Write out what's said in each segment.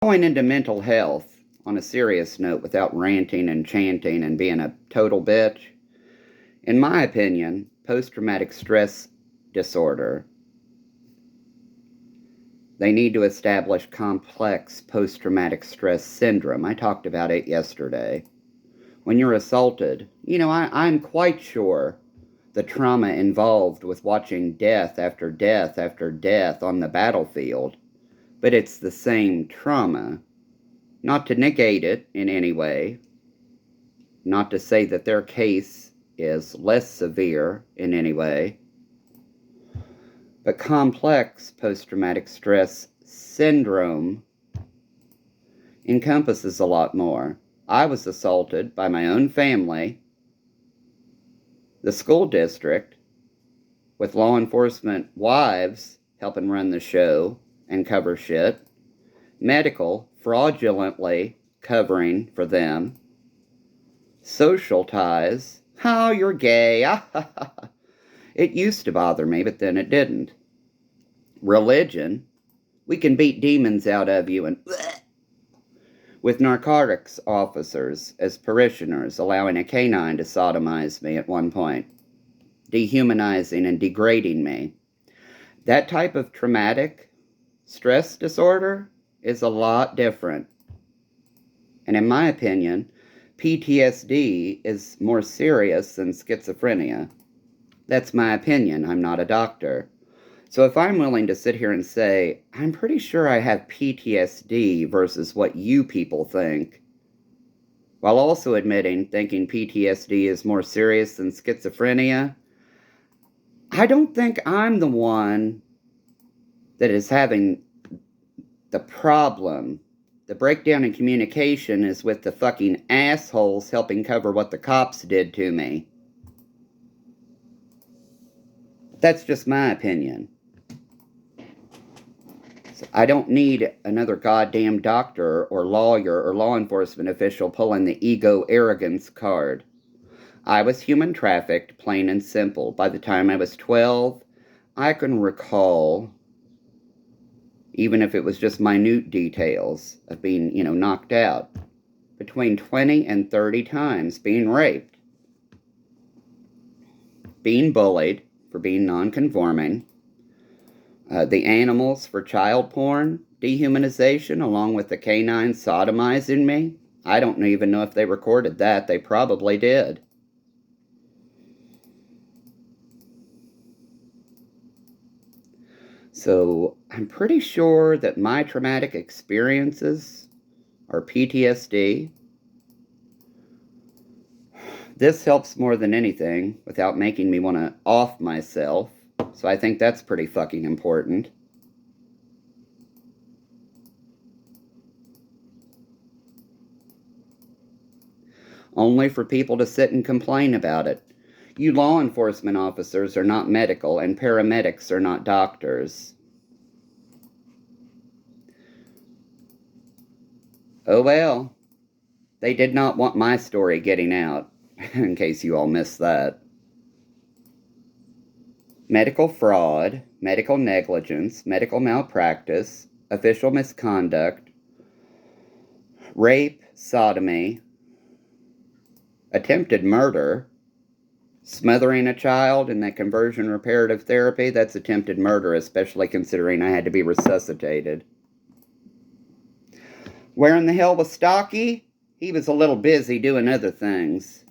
Going into mental health on a serious note without ranting and chanting and being a total bitch, in my opinion, post-traumatic stress disorder, they need to establish complex post-traumatic stress syndrome. I talked about it yesterday. When you're assaulted, I'm quite sure the trauma involved with watching death after death after death on the battlefield, but it's the same trauma. Not to negate it in any way, not to say that their case is less severe in any way, but complex post-traumatic stress syndrome encompasses a lot more. I was assaulted by my own family, the school district, with law enforcement wives helping run the show and cover shit, medical fraudulently covering for them, social ties, oh, you're gay, it used to bother me, but then it didn't. Religion, we can beat demons out of you, and with narcotics officers as parishioners, allowing a canine to sodomize me at one point, dehumanizing and degrading me. That type of traumatic stress disorder is a lot different. And in my opinion, PTSD is more serious than schizophrenia. That's my opinion. I'm not a doctor. So if I'm willing to sit here and say, I'm pretty sure I have PTSD versus what you people think, while also thinking PTSD is more serious than schizophrenia, I don't think I'm the one that is having the problem. The breakdown in communication is with the fucking assholes helping cover what the cops did to me. That's just my opinion. I don't need another goddamn doctor or lawyer or law enforcement official pulling the ego arrogance card. I was human trafficked, plain and simple. By the time I was 12, I can recall, even if it was just minute details of being, knocked out, between 20 and 30 times being raped, being bullied for being non-conforming, the animals for child porn, dehumanization, along with the canine sodomizing me. I don't even know if they recorded that. They probably did. So I'm pretty sure that my traumatic experiences are PTSD. This helps more than anything without making me want to off myself. So I think that's pretty fucking important. Only for people to sit and complain about it. You law enforcement officers are not medical, and paramedics are not doctors. Oh well, they did not want my story getting out, in case you all missed that. Medical fraud, medical negligence, medical malpractice, official misconduct, rape, sodomy, attempted murder, smothering a child in that conversion reparative therapy, that's attempted murder, especially considering I had to be resuscitated. Where in the hell was Stocky? He was a little busy doing other things.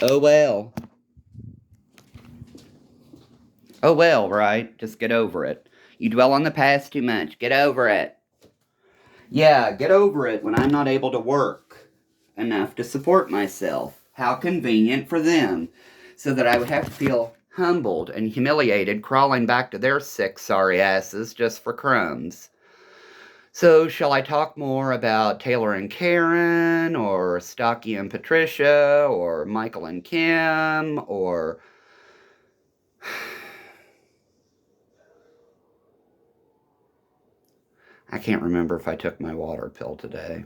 Oh well. Oh well, right? Just get over it. You dwell on the past too much. Get over it. Yeah, get over it when I'm not able to work enough to support myself. How convenient for them. So that I would have to feel humbled and humiliated crawling back to their sick, sorry asses just for crumbs. So, shall I talk more about Taylor and Karen, or Stocky and Patricia, or Michael and Kim, or... I can't remember if I took my water pill today.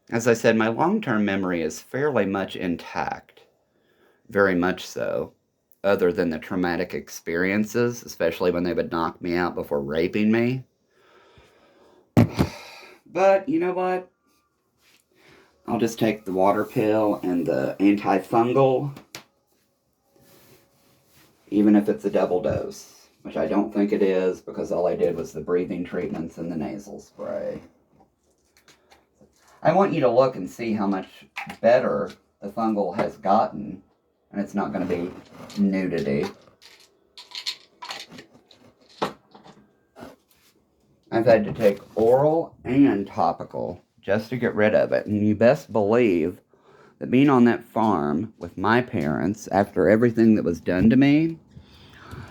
As I said, my long-term memory is fairly much intact. Very much so. other than the traumatic experiences, especially when they would knock me out before raping me. But you know what? I'll just take the water pill and the antifungal, even if it's a double dose, which I don't think it is because all I did was the breathing treatments and the nasal spray. I want you to look and see how much better the fungal has gotten, and it's not going to be nudity. I've had to take oral and topical just to get rid of it, and you best believe that being on that farm with my parents after everything that was done to me,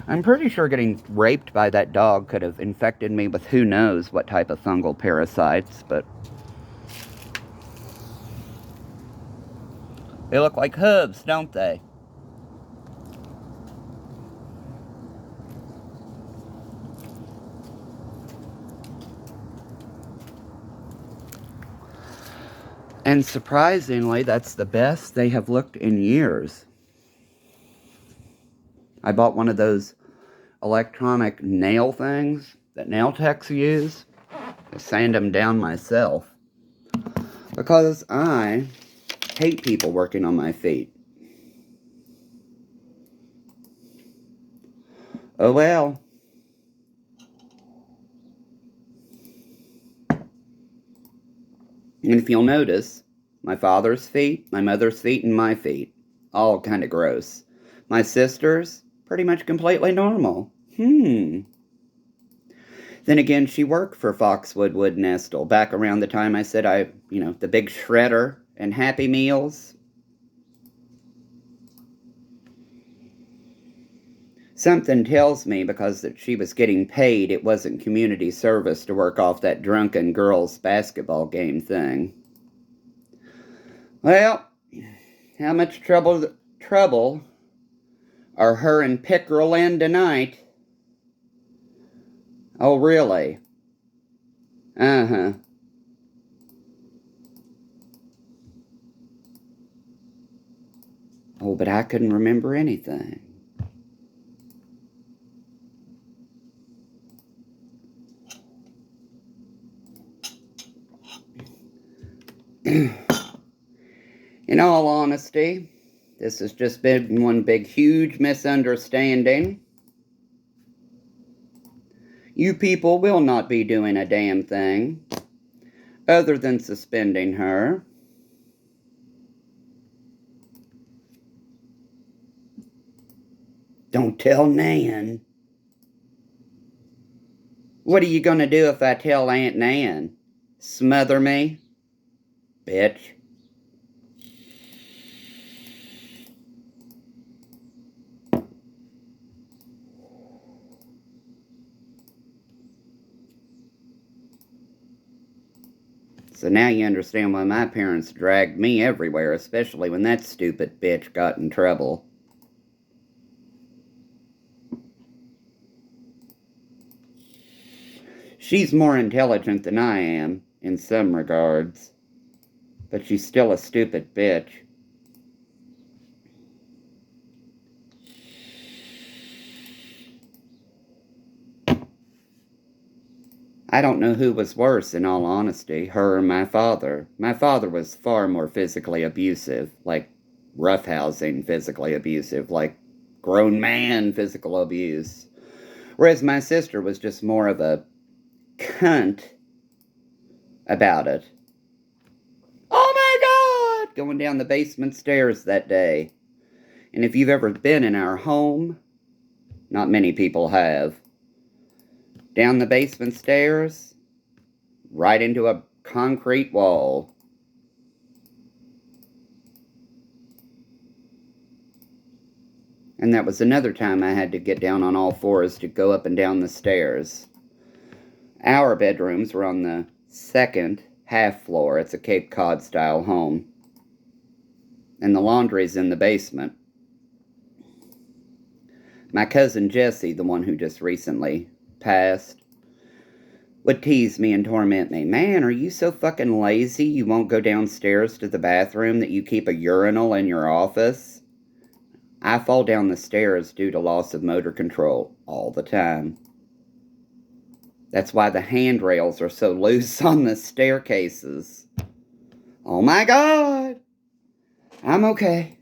I'm pretty sure getting raped by that dog could have infected me with who knows what type of fungal parasites, but they look like hooves, don't they? And surprisingly, that's the best they have looked in years. I bought one of those electronic nail things that nail techs use. I sand them down myself because I hate people working on my feet. Oh well. And if you'll notice, my father's feet, my mother's feet, and my feet, all kind of gross. My sister's, pretty much completely normal. Then again, she worked for Foxwood Wood Nestle back around the time I said the big shredder and Happy Meals. Something tells me because that she was getting paid, it wasn't community service to work off that drunken girls' basketball game thing. Well, how much trouble are her and Pickerel in tonight? Oh, really? Uh-huh. Oh, but I couldn't remember anything. In all honesty, this has just been one big, huge misunderstanding. You people will not be doing a damn thing other than suspending her. Don't tell Nan. What are you gonna do if I tell Aunt Nan? Smother me? Bitch. So now you understand why my parents dragged me everywhere, especially when that stupid bitch got in trouble. She's more intelligent than I am, in some regards. But she's still a stupid bitch. I don't know who was worse, in all honesty, her or my father. My father was far more physically abusive, like roughhousing physically abusive, like grown man physical abuse. Whereas my sister was just more of a cunt about it. Oh my God! Going down the basement stairs that day. And if you've ever been in our home, not many people have, down the basement stairs, right into a concrete wall. And that was another time I had to get down on all fours to go up and down the stairs. Our bedrooms were on the second half floor. It's a Cape Cod style home. And the laundry's in the basement. My cousin Jessie, the one who just recently passed, would tease me and torment me. Man, are you so fucking lazy you won't go downstairs to the bathroom that you keep a urinal in your office? I fall down the stairs due to loss of motor control all the time. That's why the handrails are so loose on the staircases. Oh my God! I'm okay.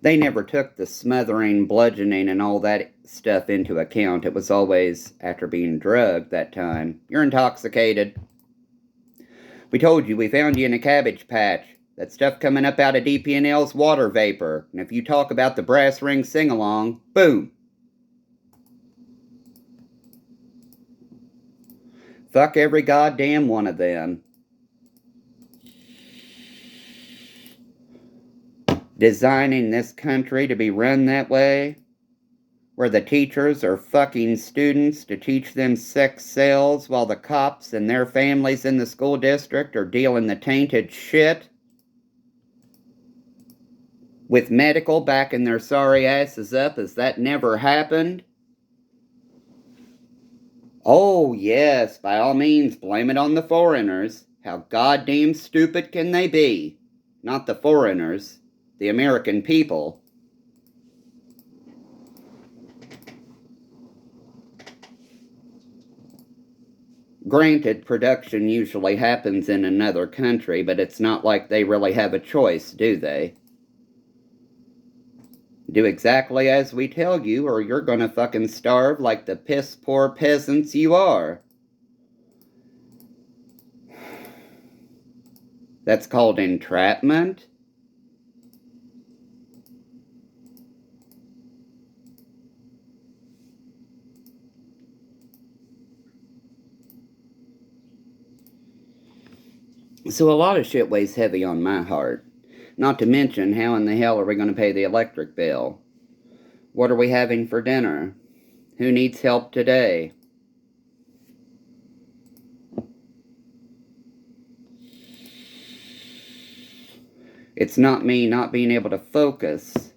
They never took the smothering, bludgeoning, and all that stuff into account. It was always after being drugged that time. You're intoxicated. We told you we found you in a cabbage patch. That stuff coming up out of DP&L's water vapor. And if you talk about the brass ring sing-along, boom. Fuck every goddamn one of them. Designing this country to be run that way, where the teachers are fucking students to teach them sex sells while the cops and their families in the school district are dealing the tainted shit, with medical backing their sorry asses up as that never happened. Oh yes, by all means blame it on the foreigners. How goddamn stupid can they be? Not the foreigners, the American people. Granted, production usually happens in another country, but it's not like they really have a choice, do they? Do exactly as we tell you, or you're gonna fucking starve like the piss-poor peasants you are. That's called entrapment? So a lot of shit weighs heavy on my heart. Not to mention, how in the hell are we going to pay the electric bill? What are we having for dinner? Who needs help today? It's not me not being able to focus,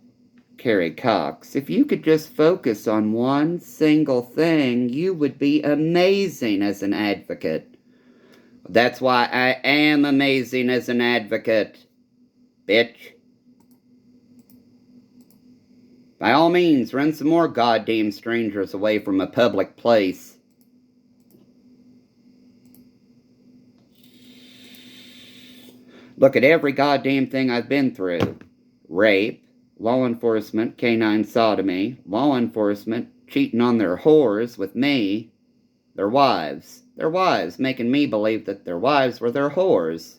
Carrie Cox. If you could just focus on one single thing, you would be amazing as an advocate. That's why I am amazing as an advocate, bitch. By all means, run some more goddamn strangers away from a public place. Look at every goddamn thing I've been through. Rape, law enforcement, canine sodomy, law enforcement cheating on their whores with me, their wives. Their wives, making me believe that their wives were their whores.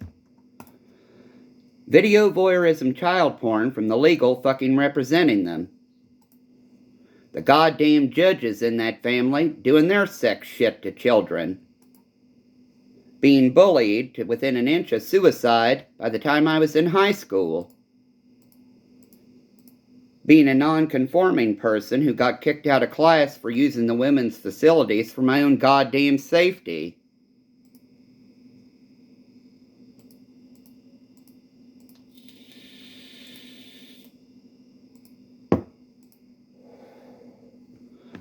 Video voyeurism child porn from the legal fucking representing them. The goddamn judges in that family doing their sex shit to children. Being bullied to within an inch of suicide by the time I was in high school. Being a non-conforming person who got kicked out of class for using the women's facilities for my own goddamn safety.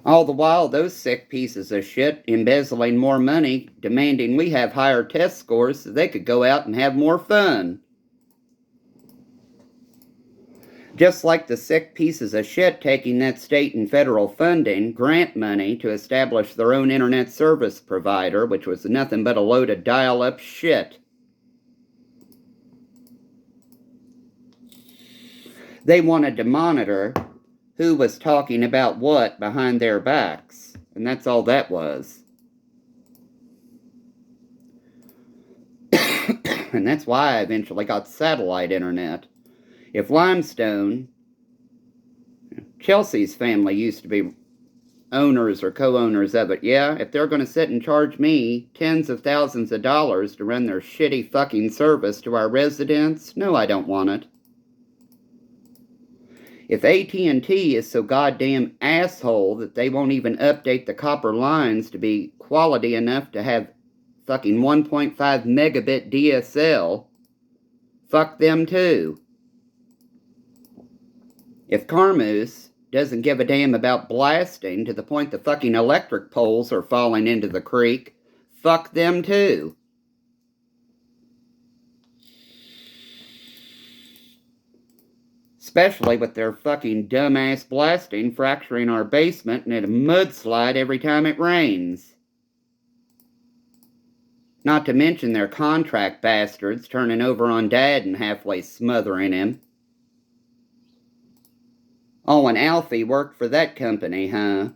All the while, those sick pieces of shit embezzling more money, demanding we have higher test scores so they could go out and have more fun. Just like the sick pieces of shit taking that state and federal funding, grant money, to establish their own internet service provider, which was nothing but a load of dial-up shit. They wanted to monitor who was talking about what behind their backs, and that's all that was. And that's why I eventually got satellite internet. If Limestone, Chelsea's family used to be owners or co-owners of it, yeah, if they're going to sit and charge me tens of thousands of dollars to run their shitty fucking service to our residents, no, I don't want it. If AT&T is so goddamn asshole that they won't even update the copper lines to be quality enough to have fucking 1.5 megabit DSL, fuck them too. If Carmoose doesn't give a damn about blasting to the point the fucking electric poles are falling into the creek, fuck them too. Especially with their fucking dumbass blasting fracturing our basement and a mudslide every time it rains. Not to mention their contract bastards turning over on Dad and halfway smothering him. Oh, and Alfie worked for that company, huh?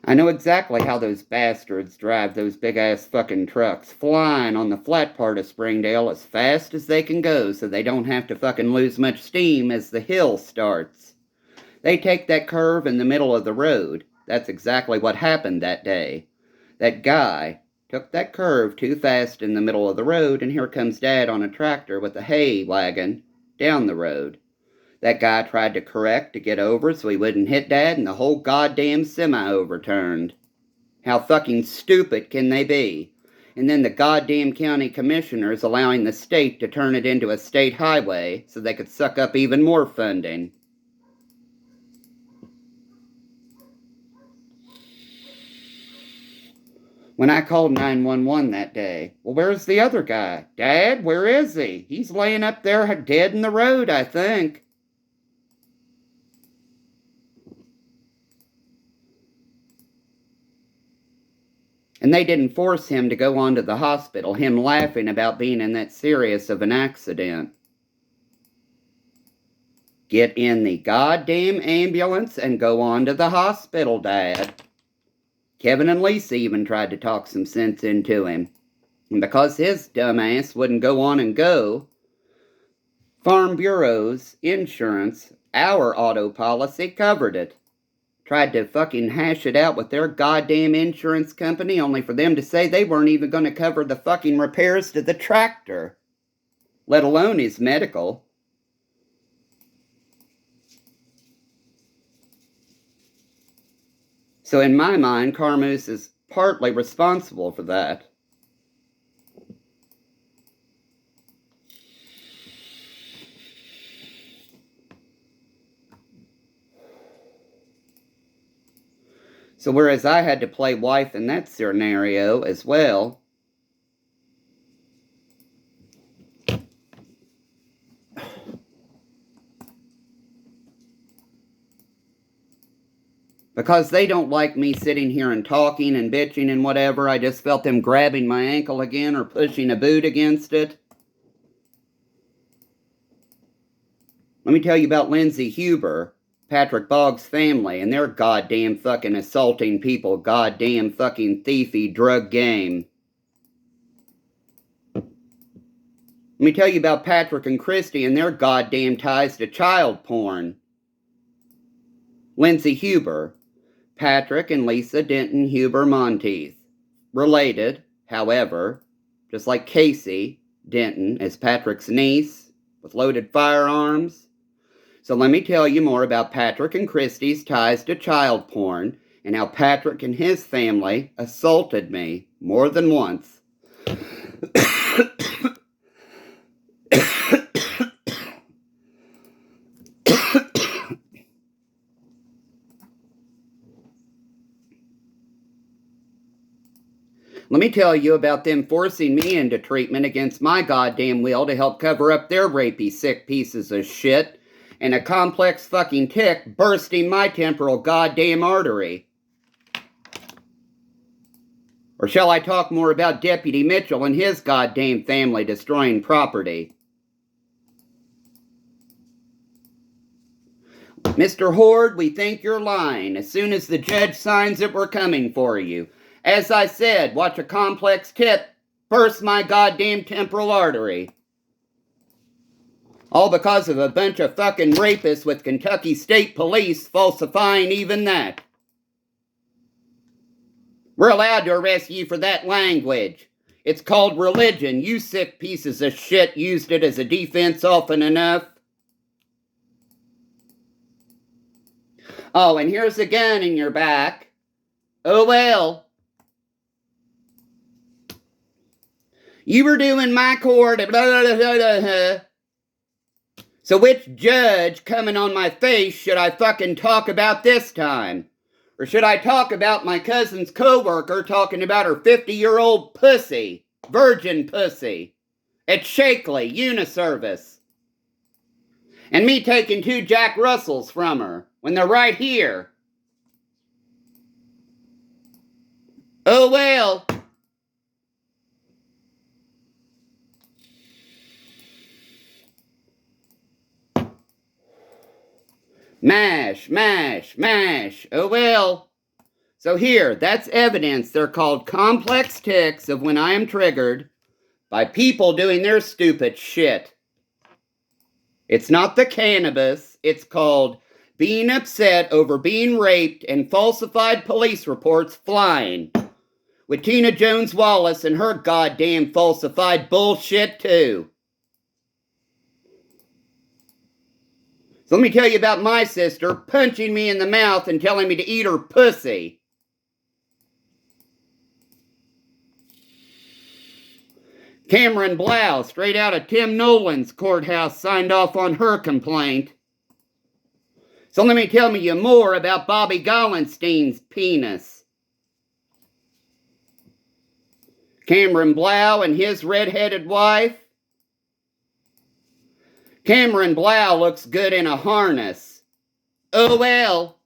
I know exactly how those bastards drive those big-ass fucking trucks, flying on the flat part of Springdale as fast as they can go so they don't have to fucking lose much steam as the hill starts. They take that curve in the middle of the road. That's exactly what happened that day. That guy took that curve too fast in the middle of the road, and here comes Dad on a tractor with a hay wagon down the road. That guy tried to correct to get over so he wouldn't hit Dad, and the whole goddamn semi overturned. How fucking stupid can they be? And then the goddamn county commissioners allowing the state to turn it into a state highway so they could suck up even more funding. When I called 911 that day, well, where's the other guy? Dad, where is he? He's laying up there dead in the road, I think. And they didn't force him to go on to the hospital, him laughing about being in that serious of an accident. Get in the goddamn ambulance and go on to the hospital, Dad. Kevin and Lisa even tried to talk some sense into him. And because his dumbass wouldn't go on and go, Farm Bureau's insurance, our auto policy, covered it. Tried to fucking hash it out with their goddamn insurance company, only for them to say they weren't even going to cover the fucking repairs to the tractor, let alone his medical. So in my mind, Carmoose is partly responsible for that. So whereas I had to play wife in that scenario as well, because they don't like me sitting here and talking and bitching and whatever, I just felt them grabbing my ankle again or pushing a boot against it. Let me tell you about Lindsay Huber, Patrick Boggs' family, and their goddamn fucking assaulting people, goddamn fucking thiefy drug game. Let me tell you about Patrick and Christy and their goddamn ties to child porn. Lindsay Huber, Patrick and Lisa Denton Huber Monteith. Related, however, just like Casey Denton as Patrick's niece with loaded firearms. So let me tell you more about Patrick and Christy's ties to child porn and how Patrick and his family assaulted me more than once. Let me tell you about them forcing me into treatment against my goddamn will to help cover up their rapey, sick pieces of shit, and a complex fucking tick bursting my temporal goddamn artery. Or shall I talk more about Deputy Mitchell and his goddamn family destroying property? Mr. Horde, we think you're lying. As soon as the judge signs it, we're coming for you. As I said, watch a complex tip burst my goddamn temporal artery. All because of a bunch of fucking rapists with Kentucky State Police falsifying even that. We're allowed to arrest you for that language. It's called religion. You sick pieces of shit used it as a defense often enough. Oh, and here's a gun in your back. Oh well. You were doing my court. So which judge coming on my face should I fucking talk about this time? Or should I talk about my cousin's coworker talking about her 50-year-old pussy, virgin pussy, at Shakely Uniservice? And me taking 2 Jack Russells from her when they're right here. Oh well. Mash, mash, mash. Oh well. So here, that's evidence. They're called complex tics of when I am triggered by people doing their stupid shit. It's not the cannabis. It's called being upset over being raped and falsified police reports flying. With Tina Jones Wallace and her goddamn falsified bullshit too. So let me tell you about my sister punching me in the mouth and telling me to eat her pussy. Cameron Blau, straight out of Tim Nolan's courthouse, signed off on her complaint. So let me tell you more about Bobby Gollenstein's penis. Cameron Blau and his red-headed wife. Cameron Blau looks good in a harness. Oh well.